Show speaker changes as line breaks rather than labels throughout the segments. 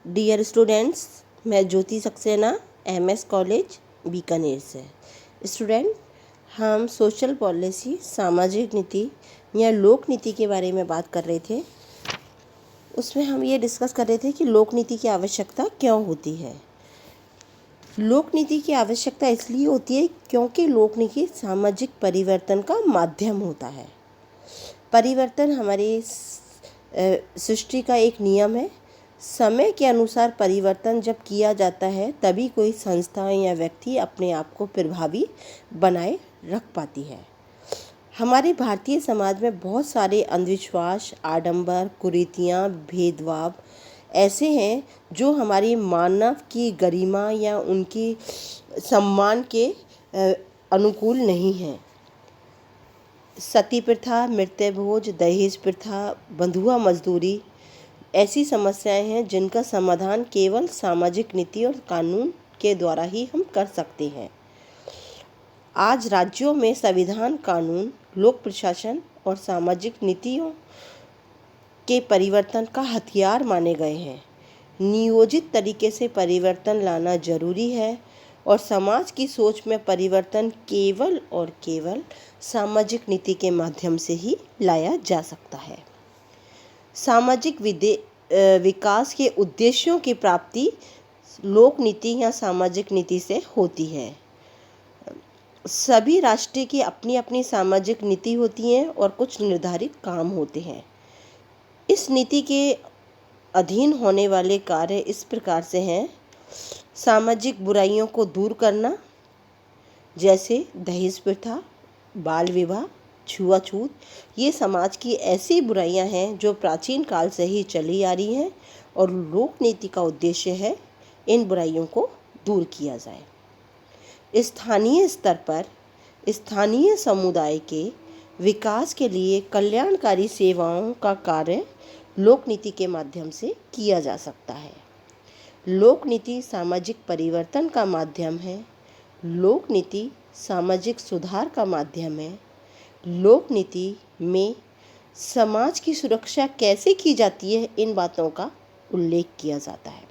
Dear students, मैं ज्योति Saxena MS college Bikaner से। Student, हम सोशल पॉलिसी, सामाजिक नीति या लोक नीति के बारे में बात कर रहे थे। उसमें हम ये डिस्कस कर रहे थे कि लोक नीति की आवश्यकता क्यों होती है। लोक नीति की आवश्यकता इसलिए होती है क्योंकि लोक नीति सामाजिक परिवर्तन का माध्यम होता है। परिवर्तन हमारी सृष्टि का एक नियम है। समय के अनुसार परिवर्तन जब किया जाता है तभी कोई संस्था या व्यक्ति अपने आप को प्रभावी बनाए रख पाती है। हमारे भारतीय समाज में बहुत सारे अंधविश्वास, आडंबर, कुरीतियाँ, भेदभाव ऐसे हैं जो हमारी मानव की गरिमा या उनकी सम्मान के अनुकूल नहीं हैं। सती प्रथा, मृत्यभोज, दहेज प्रथा, बंधुआ मजदूरी ऐसी समस्याएं हैं जिनका समाधान केवल सामाजिक नीति और कानून के द्वारा ही हम कर सकते हैं। आज राज्यों में संविधान, कानून, लोक प्रशासन और सामाजिक नीतियों के परिवर्तन का हथियार माने गए हैं। नियोजित तरीके से परिवर्तन लाना जरूरी है और समाज की सोच में परिवर्तन केवल और केवल सामाजिक नीति के माध्यम से ही लाया जा सकता है। सामाजिक विकास के उद्देश्यों की प्राप्ति लोक नीति या सामाजिक नीति से होती है। सभी राष्ट्र की अपनी अपनी सामाजिक नीति होती है और कुछ निर्धारित काम होते हैं। इस नीति के अधीन होने वाले कार्य इस प्रकार से हैं। सामाजिक बुराइयों को दूर करना, जैसे दहेज प्रथा, बाल विवाह, छुआछूत, ये समाज की ऐसी बुराइयां हैं जो प्राचीन काल से ही चली आ रही हैं और लोक नीति का उद्देश्य है इन बुराइयों को दूर किया जाए। स्थानीय स्तर पर स्थानीय समुदाय के विकास के लिए कल्याणकारी सेवाओं का कार्य लोक नीति के माध्यम से किया जा सकता है। लोक नीति सामाजिक परिवर्तन का माध्यम है। लोक नीति सामाजिक सुधार का माध्यम है। लोक नीति में समाज की सुरक्षा कैसे की जाती है, इन बातों का उल्लेख किया जाता है।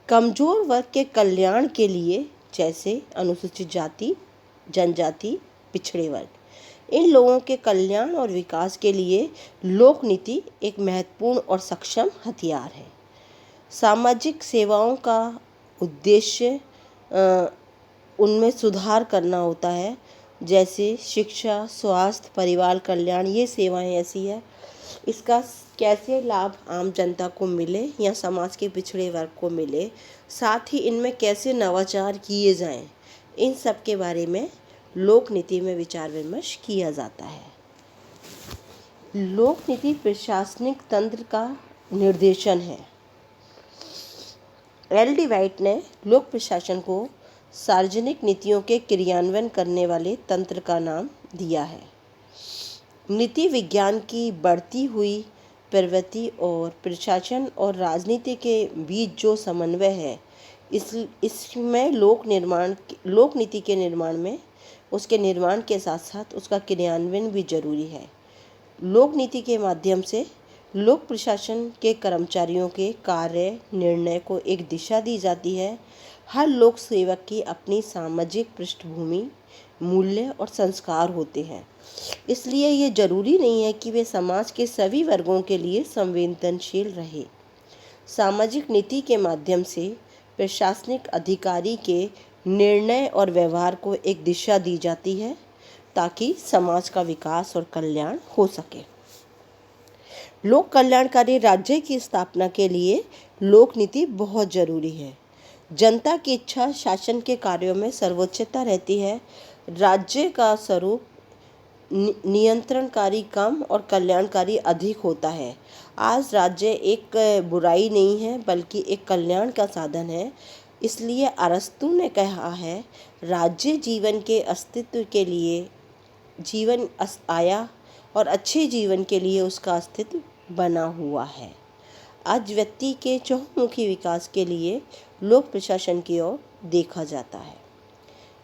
कमजोर वर्ग के कल्याण के लिए, जैसे अनुसूचित जाति, जनजाति, पिछड़े वर्ग, इन लोगों के कल्याण और विकास के लिए लोक नीति एक महत्वपूर्ण और सक्षम हथियार है। सामाजिक सेवाओं का उद्देश्य उनमें सुधार करना होता है, जैसे शिक्षा, स्वास्थ्य, परिवार कल्याण, ये सेवाएं ऐसी है। इसका कैसे लाभ आम जनता को मिले या समाज के पिछड़े वर्ग को मिले, साथ ही इनमें कैसे नवाचार किए जाएं, इन सब के बारे में लोक नीति में विचार विमर्श किया जाता है। लोक नीति प्रशासनिक तंत्र का निर्देशन है। LD वाइट ने लोक प्रशासन को सार्वजनिक नीतियों के क्रियान्वयन करने वाले तंत्र का नाम दिया है। नीति विज्ञान की बढ़ती हुई प्रवृत्ति और प्रशासन और राजनीति के बीच जो समन्वय है, इसमें लोक नीति के निर्माण में उसके निर्माण के साथ साथ उसका क्रियान्वयन भी जरूरी है। लोक नीति के माध्यम से लोक प्रशासन के कर्मचारियों के कार्य निर्णय को एक दिशा दी जाती है। हर लोक सेवक की अपनी सामाजिक पृष्ठभूमि, मूल्य और संस्कार होते हैं, इसलिए ये जरूरी नहीं है कि वे समाज के सभी वर्गों के लिए संवेदनशील रहे। सामाजिक नीति के माध्यम से प्रशासनिक अधिकारी के निर्णय और व्यवहार को एक दिशा दी जाती है ताकि समाज का विकास और कल्याण हो सके। लोक कल्याणकारी राज्य की स्थापना के लिए लोक नीति बहुत जरूरी है। जनता की इच्छा शासन के कार्यों में सर्वोच्चता रहती है। राज्य का स्वरूप नियंत्रणकारी कम और कल्याणकारी अधिक होता है। आज राज्य एक बुराई नहीं है बल्कि एक कल्याण का साधन है। इसलिए अरस्तु ने कहा है, राज्य जीवन के अस्तित्व के लिए जीवन आया और अच्छे जीवन के लिए उसका अस्तित्व बना हुआ है। आज व्यक्ति के चहुमुखी विकास के लिए लोक प्रशासन की ओर देखा जाता है।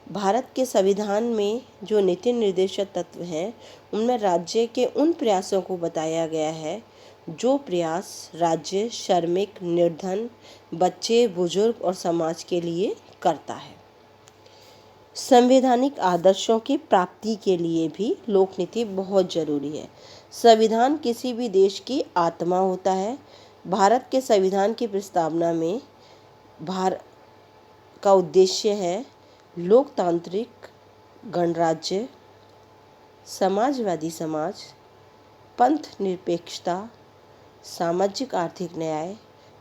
भारत के संविधान में जो नीति निर्देशक तत्व हैं, उनमें राज्य के उन प्रयासों को बताया गया है जो प्रयास राज्य श्रमिक, निर्धन, बच्चे, बुजुर्ग और समाज के लिए करता है। संवैधानिक आदर्शों की प्राप्ति के लिए भी लोक नीति बहुत जरूरी है। संविधान किसी भी देश की आत्मा होता है। भारत के संविधान की प्रस्तावना में भारत का उद्देश्य है लोकतांत्रिक गणराज्य, समाजवादी समाज, पंथ निरपेक्षता, सामाजिक आर्थिक न्याय,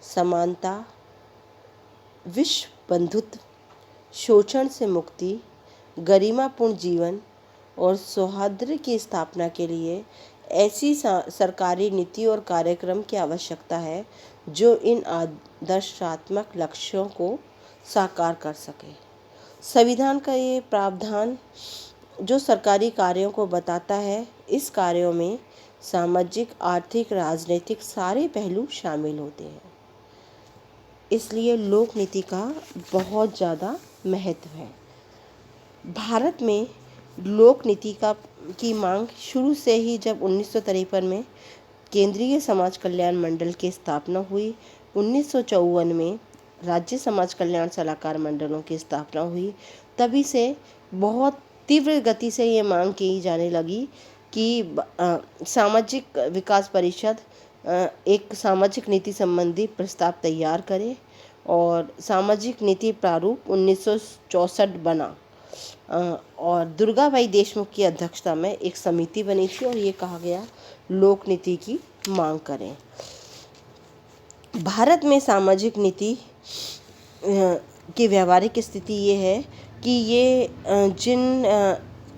समानता, विश्व बंधुत्व, शोषण से मुक्ति, गरिमापूर्ण जीवन और सौहार्द की स्थापना के लिए ऐसी सरकारी नीति और कार्यक्रम की आवश्यकता है जो इन आदर्शात्मक लक्ष्यों को साकार कर सके। संविधान का ये प्रावधान जो सरकारी कार्यों को बताता है, इस कार्यों में सामाजिक, आर्थिक, राजनीतिक सारे पहलू शामिल होते हैं। इसलिए लोक नीति का बहुत ज़्यादा महत्व है। भारत में लोक नीति की मांग शुरू से ही जब 1953 में केंद्रीय समाज कल्याण मंडल की स्थापना हुई, 1954 में राज्य समाज कल्याण सलाहकार मंडलों की स्थापना हुई, तभी से बहुत तीव्र गति से ये मांग की जाने लगी कि सामाजिक विकास परिषद एक सामाजिक नीति संबंधी प्रस्ताव तैयार करे और सामाजिक नीति प्रारूप 1964 बना और दुर्गाबाई देशमुख की अध्यक्षता में एक समिति बनी थी और ये कहा गया लोक नीति की मांग करें। भारत में सामाजिक नीति की व्यवहारिक स्थिति ये है कि ये जिन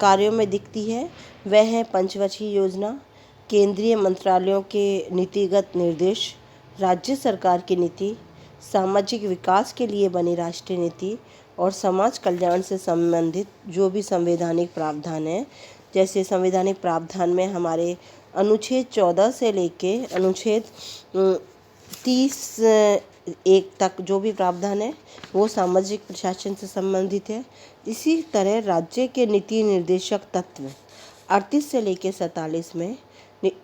कार्यों में दिखती है वह है पंचवर्षीय योजना, केंद्रीय मंत्रालयों के नीतिगत निर्देश, राज्य सरकार की नीति, सामाजिक विकास के लिए बनी राष्ट्रीय नीति और समाज कल्याण से संबंधित जो भी संवैधानिक प्रावधान है। जैसे संवैधानिक प्रावधान में हमारे अनुच्छेद 14 से लेके अनुच्छेद 31 तक जो भी प्रावधान है वो सामाजिक प्रशासन से संबंधित है। इसी तरह राज्य के नीति निर्देशक तत्व 38 से लेके 47 में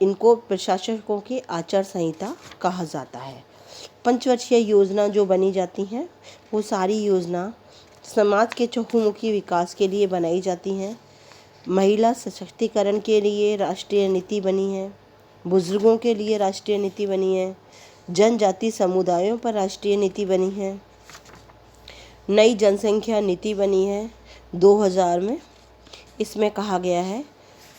इनको प्रशासकों की आचार संहिता कहा जाता है। पंचवर्षीय योजना जो बनी जाती हैं वो सारी योजना समाज के चहुमुखी विकास के लिए बनाई जाती हैं। महिला सशक्तिकरण के लिए राष्ट्रीय नीति बनी है, बुजुर्गों के लिए राष्ट्रीय नीति बनी है, जनजाति समुदायों पर राष्ट्रीय नीति बनी है, नई जनसंख्या नीति बनी है 2000 में। इसमें कहा गया है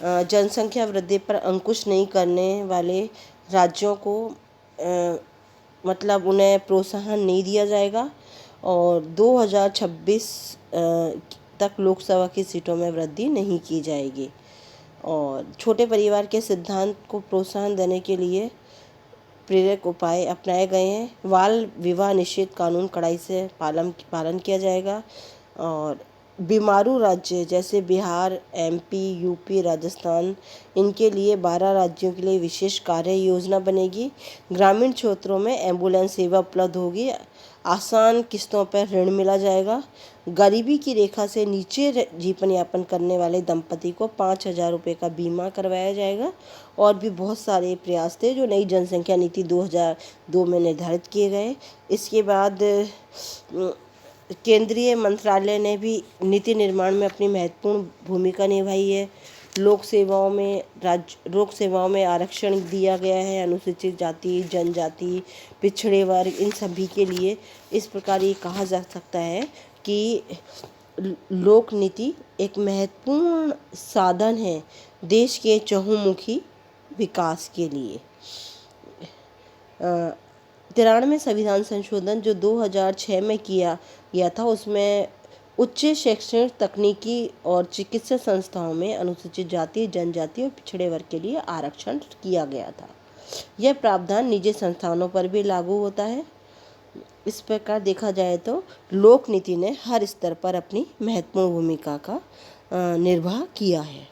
जनसंख्या वृद्धि पर अंकुश नहीं करने वाले राज्यों को मतलब उन्हें प्रोत्साहन नहीं दिया जाएगा और 2026 तक लोकसभा की सीटों में वृद्धि नहीं की जाएगी। और छोटे परिवार के सिद्धांत को प्रोत्साहन देने के लिए प्रेरक उपाय अपनाए गए हैं। बाल विवाह निषेध कानून कड़ाई से पालन किया जाएगा और बीमारू राज्य जैसे बिहार, एमपी, यूपी, राजस्थान इनके लिए 12 राज्यों के लिए विशेष कार्य योजना बनेगी। ग्रामीण क्षेत्रों में एम्बुलेंस सेवा उपलब्ध होगी, आसान किस्तों पर ऋण मिला जाएगा। गरीबी की रेखा से नीचे जीवन यापन करने वाले दंपति को 5000 रुपये का बीमा करवाया जाएगा। और भी बहुत सारे प्रयास थे जो नई जनसंख्या नीति 2002 में निर्धारित किए गए। इसके बाद केंद्रीय मंत्रालय ने भी नीति निर्माण में अपनी महत्वपूर्ण भूमिका निभाई है। लोक सेवाओं में आरक्षण दिया गया है अनुसूचित जाति, जनजाति, पिछड़े वर्ग इन सभी के लिए। इस प्रकार ये कहा जा सकता है कि लोक नीति एक महत्वपूर्ण साधन है देश के चहुमुखी विकास के लिए। 93 संविधान संशोधन जो 2006 में किया गया था उसमें उच्च शैक्षणिक, तकनीकी और चिकित्सा संस्थाओं में अनुसूचित जाति, जनजाति और पिछड़े वर्ग के लिए आरक्षण किया गया था। यह प्रावधान निजी संस्थानों पर भी लागू होता है। इस प्रकार देखा जाए तो लोक नीति ने हर स्तर पर अपनी महत्वपूर्ण भूमिका का निर्वाह किया है।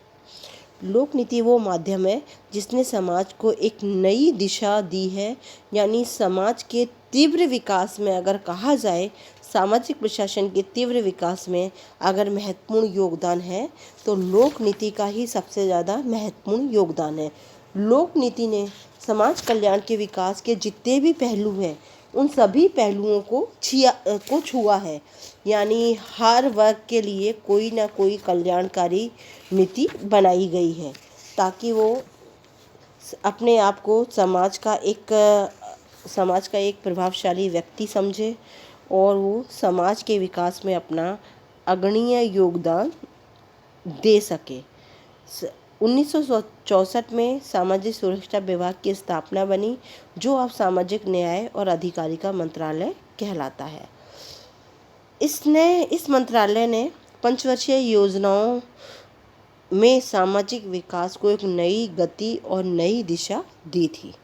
लोक नीति वो माध्यम है जिसने समाज को एक नई दिशा दी है। यानी समाज के तीव्र विकास में अगर कहा जाए, सामाजिक प्रशासन के तीव्र विकास में अगर महत्वपूर्ण योगदान है तो लोक नीति का ही सबसे ज़्यादा महत्वपूर्ण योगदान है। लोक नीति ने समाज कल्याण के विकास के जितने भी पहलू हैं उन सभी पहलुओं को छुआ है। यानी हर वर्ग के लिए कोई ना कोई कल्याणकारी नीति बनाई गई है ताकि वो अपने आप को समाज का एक प्रभावशाली व्यक्ति समझे और वो समाज के विकास में अपना अग्रणीय योगदान दे सके। 1964 में सामाजिक सुरक्षा विभाग की स्थापना बनी, जो अब सामाजिक न्याय और अधिकारिता मंत्रालय कहलाता है। इस मंत्रालय ने पंचवर्षीय योजनाओं में सामाजिक विकास को एक नई गति और नई दिशा दी थी।